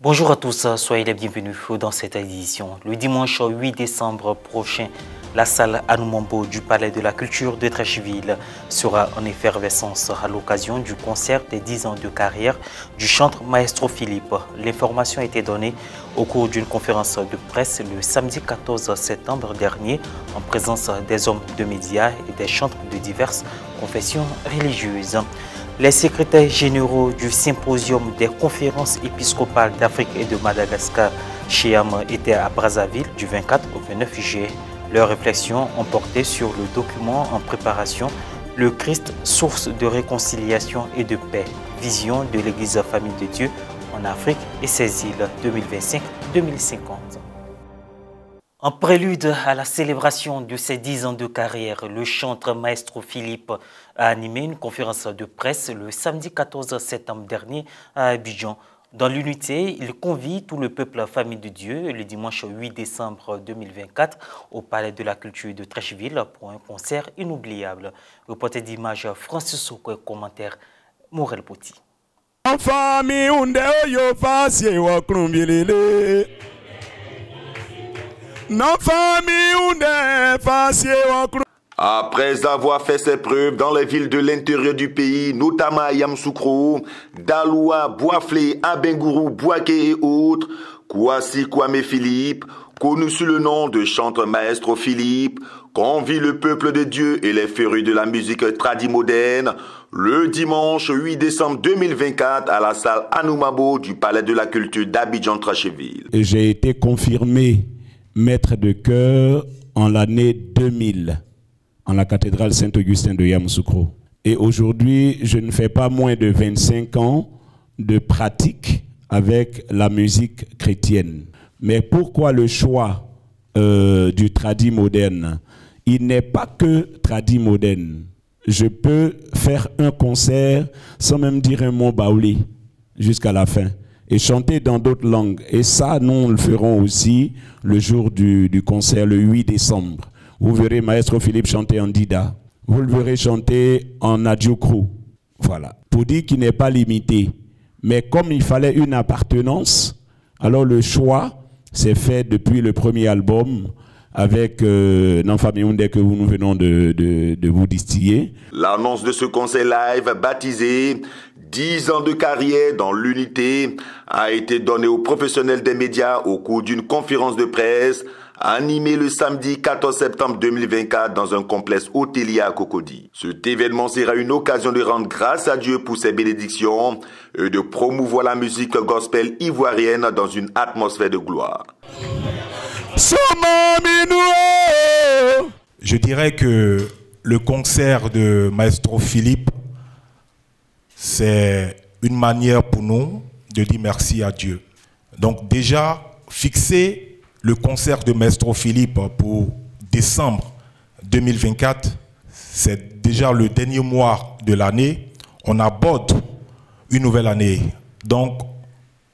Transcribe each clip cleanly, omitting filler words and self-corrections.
Bonjour à tous, soyez les bienvenus dans cette édition. Le dimanche 8 décembre prochain, la salle Anoumambo du Palais de la Culture de Treichville sera en effervescence à l'occasion du concert des 10 ans de carrière du chanteur Maestro Philippe. L'information a été donnée au cours d'une conférence de presse le samedi 14 septembre dernier en présence des hommes de médias et des chanteurs de diverses confessions religieuses. Les secrétaires généraux du Symposium des conférences épiscopales d'Afrique et de Madagascar, CHEAM, étaient à Brazzaville du 24 au 29 juillet. Leurs réflexions ont porté sur le document en préparation, le Christ, source de réconciliation et de paix, vision de l'Église Famille de Dieu en Afrique et ses îles 2025-2050. En prélude à la célébration de ses 10 ans de carrière, le chanteur Maestro Philippe a animé une conférence de presse le samedi 14 septembre dernier à Abidjan. Dans l'unité, il convie tout le peuple Famille de Dieu le dimanche 8 décembre 2024 au Palais de la Culture de Treichville pour un concert inoubliable. Reporter d'image Francis Soukou, commentaire Morel Poti. Après avoir fait ses preuves dans les villes de l'intérieur du pays, notamment à Yamoussoukro, Daloua, Boisflé, Abengourou, Bouaké et autres, Kouassi Kwame Philippe, connu sous le nom de chanteur Maestro Philippe, convie le peuple de Dieu et les férus de la musique tradimoderne le dimanche 8 décembre 2024 à la salle Anoumambo du Palais de la Culture d'Abidjan-Treichville. J'ai été confirmé maître de chœur en l'année 2000 en la cathédrale Saint-Augustin de Yamoussoukro. Et aujourd'hui, je ne fais pas moins de 25 ans de pratique avec la musique chrétienne. Mais pourquoi le choix du tradi moderne? Il n'est pas que tradi moderne. Je peux faire un concert sans même dire un mot baoulé jusqu'à la fin et chanter dans d'autres langues. Et ça, nous le ferons aussi le jour du concert, le 8 décembre. Vous verrez Maestro Philippe chanter en Dida. Vous le verrez chanter en Adjoukro. Voilà. Pour dire qu'il n'est pas limité. Mais comme il fallait une appartenance, alors le choix s'est fait depuis le premier album avec Nanfamioundé que nous venons de vous distiller. L'annonce de ce concert live baptisé 10 ans de carrière dans l'unité a été donnée aux professionnels des médias au cours d'une conférence de presse animée le samedi 14 septembre 2024 dans un complexe hôtelier à Cocody. Cet événement sera une occasion de rendre grâce à Dieu pour ses bénédictions et de promouvoir la musique gospel ivoirienne dans une atmosphère de gloire. Je dirais que le concert de Maestro Philippe, c'est une manière pour nous de dire merci à Dieu. Donc déjà, fixer le concert de Maestro Philippe pour décembre 2024, c'est déjà le dernier mois de l'année. On aborde une nouvelle année. Donc,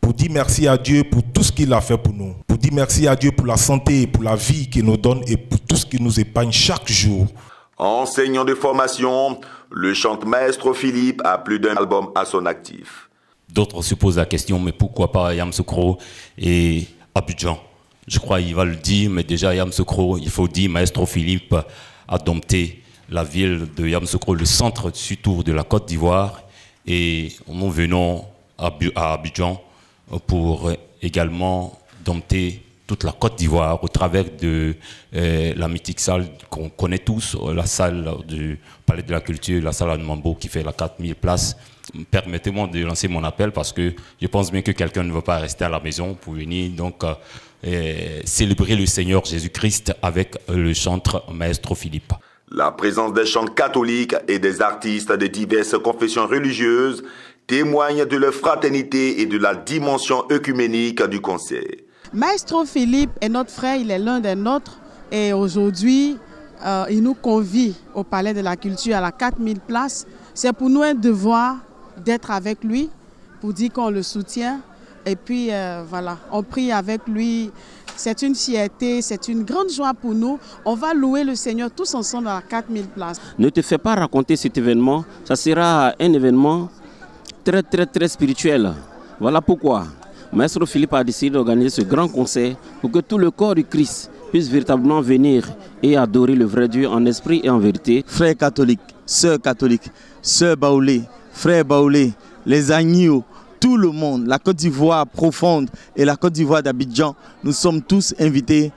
pour dire merci à Dieu pour tout ce qu'il a fait pour nous. Pour dire merci à Dieu pour la santé, pour la vie qu'il nous donne et pour tout ce qu'il nous épargne chaque jour. Enseignant de formation, le chanteur Maestro Philippe a plus d'un album à son actif. D'autres se posent la question, mais pourquoi pas Yamoussoukro et Abidjan? Je crois qu'il va le dire, mais déjà Yamoussoukro, il faut dire, Maestro Philippe a dompté la ville de Yamoussoukro, le centre surtout de la Côte d'Ivoire, et nous venons à Abidjan pour également dompter toute la Côte d'Ivoire au travers de la mythique salle qu'on connaît tous, la salle du Palais de la Culture, la salle Anoumambo qui fait la 4000 places. Permettez-moi de lancer mon appel parce que je pense bien que quelqu'un ne va pas rester à la maison pour venir donc célébrer le Seigneur Jésus-Christ avec le chanteur Maestro Philippe. La présence des chants catholiques et des artistes de diverses confessions religieuses témoigne de leur fraternité et de la dimension œcuménique du concert. Maestro Philippe est notre frère, il est l'un des nôtres et aujourd'hui il nous convie au Palais de la Culture à la 4000 places. C'est pour nous un devoir d'être avec lui pour dire qu'on le soutient et puis voilà, on prie avec lui. C'est une fierté, c'est une grande joie pour nous. On va louer le Seigneur tous ensemble à 4000 places. Ne te fais pas raconter cet événement, ça sera un événement très spirituel. Voilà pourquoi. Maestro Philippe a décidé d'organiser ce grand concert pour que tout le corps du Christ puisse véritablement venir et adorer le vrai Dieu en esprit et en vérité. Frères catholiques, sœurs baoulés, frères baoulés, les agneaux, tout le monde, la Côte d'Ivoire profonde et la Côte d'Ivoire d'Abidjan, nous sommes tous invités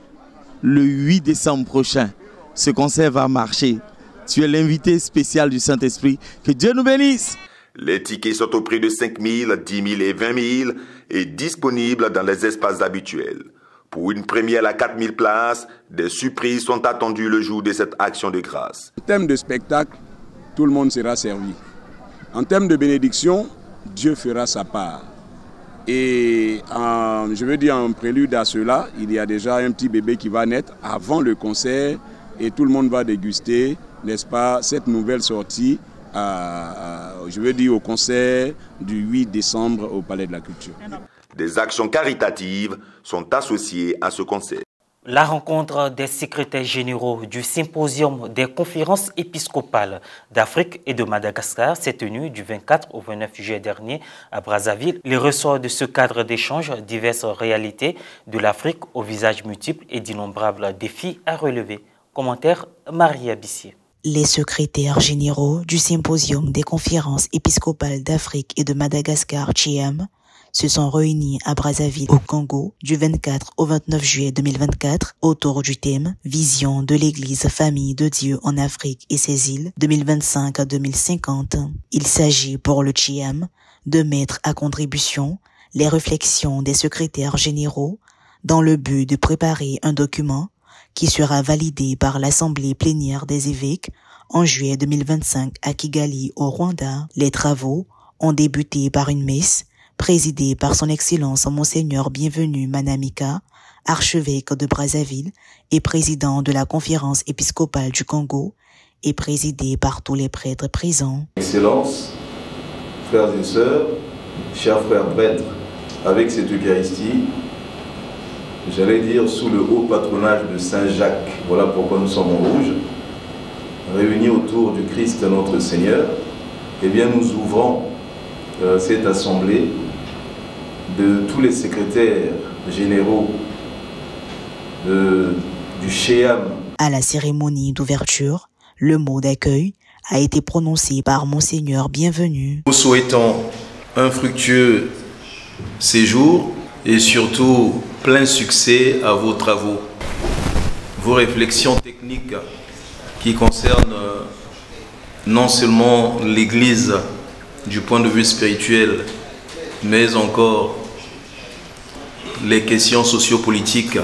le 8 décembre prochain. Ce concert va marcher. Tu es l'invité spécial du Saint-Esprit. Que Dieu nous bénisse. Les tickets sont au prix de 5 000, 10 000 et 20 000 et disponibles dans les espaces habituels. Pour une première à 4 000 places, des surprises sont attendues le jour de cette action de grâce. En termes de spectacle, tout le monde sera servi. En termes de bénédiction, Dieu fera sa part. Et je veux dire en prélude à cela, il y a déjà un petit bébé qui va naître avant le concert et tout le monde va déguster, n'est-ce pas, cette nouvelle sortie. Je veux dire au concert du 8 décembre au Palais de la Culture. Des actions caritatives sont associées à ce concert. La rencontre des secrétaires généraux du symposium des conférences épiscopales d'Afrique et de Madagascar s'est tenue du 24 au 29 juillet dernier à Brazzaville. Les ressorts de ce cadre d'échange, diverses réalités de l'Afrique aux visages multiples et d'innombrables défis à relever. Commentaire Maria Bissier. Les secrétaires généraux du symposium des conférences épiscopales d'Afrique et de Madagascar, CHIEM, se sont réunis à Brazzaville, au Congo, du 24 au 29 juillet 2024, autour du thème « Vision de l'Église Famille de Dieu en Afrique et ses îles 2025 à 2050 ». Il s'agit pour le CHIEM de mettre à contribution les réflexions des secrétaires généraux dans le but de préparer un document qui sera validé par l'Assemblée plénière des évêques en juillet 2025 à Kigali, au Rwanda. Les travaux ont débuté par une messe présidée par son Excellence Monseigneur Bienvenu Manamika, archevêque de Brazzaville et président de la Conférence épiscopale du Congo, et présidée par tous les prêtres présents. Excellences, frères et sœurs, chers frères prêtres, avec cette Eucharistie, j'allais dire sous le haut patronage de Saint Jacques, voilà pourquoi nous sommes en rouge, réunis autour du Christ notre Seigneur, eh bien nous ouvrons cette assemblée de tous les secrétaires généraux du CHIEM. À la cérémonie d'ouverture, le mot d'accueil a été prononcé par Monseigneur Bienvenu. Nous souhaitons un fructueux séjour et surtout plein succès à vos travaux. Vos réflexions techniques qui concernent non seulement l'Église du point de vue spirituel, mais encore les questions sociopolitiques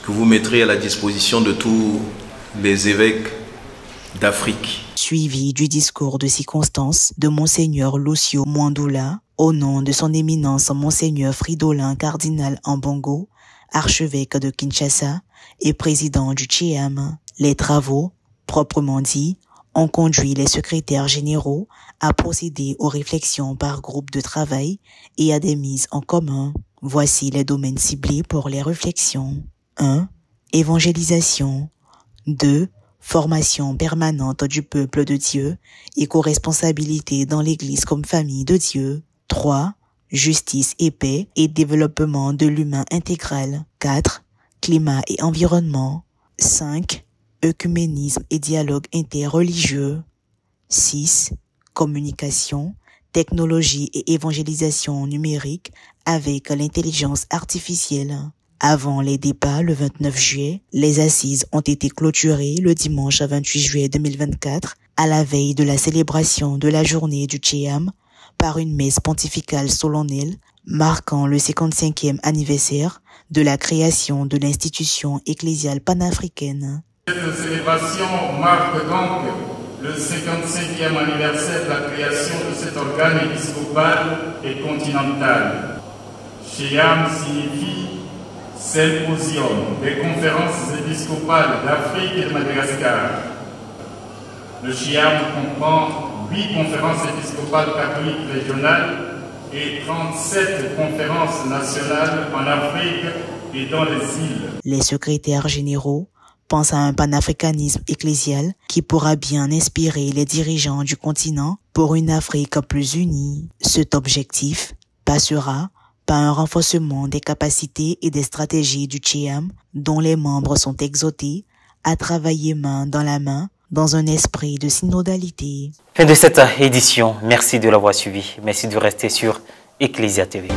que vous mettrez à la disposition de tous les évêques d'Afrique. Suivi du discours de circonstance de Monseigneur Lucio Mwandula, au nom de son éminence Monseigneur Fridolin Cardinal Ambongo, archevêque de Kinshasa et président du CHIEM. Les travaux, proprement dits, ont conduit les secrétaires généraux à procéder aux réflexions par groupe de travail et à des mises en commun. Voici les domaines ciblés pour les réflexions. 1. Évangélisation. 2. Formation permanente du peuple de Dieu et co-responsabilité dans l'Église comme famille de Dieu. 3. Justice et paix et développement de l'humain intégral. 4. Climat et environnement. 5. Œcuménisme et dialogue interreligieux. 6. Communication, technologie et évangélisation numérique avec l'intelligence artificielle. Avant les débats le 29 juillet, les assises ont été clôturées le dimanche 28 juillet 2024 à la veille de la célébration de la journée du CHIEM par une messe pontificale solennelle marquant le 55e anniversaire de la création de l'institution ecclésiale panafricaine. Cette célébration marque donc le 55e anniversaire de la création de cet organe épiscopal et continental. CHIEM signifie Symposium des conférences épiscopales d'Afrique et de Madagascar. Le CHIEM comprend 8 conférences épiscopales catholiques régionales et 37 conférences nationales en Afrique et dans les îles. Les secrétaires généraux pensent à un panafricanisme ecclésial qui pourra bien inspirer les dirigeants du continent pour une Afrique plus unie. Cet objectif passera par un renforcement des capacités et des stratégies du CHEAM, dont les membres sont exhortés à travailler main dans la main dans un esprit de synodalité. Fin de cette édition. Merci de l'avoir suivi. Merci de rester sur Ecclesia TV.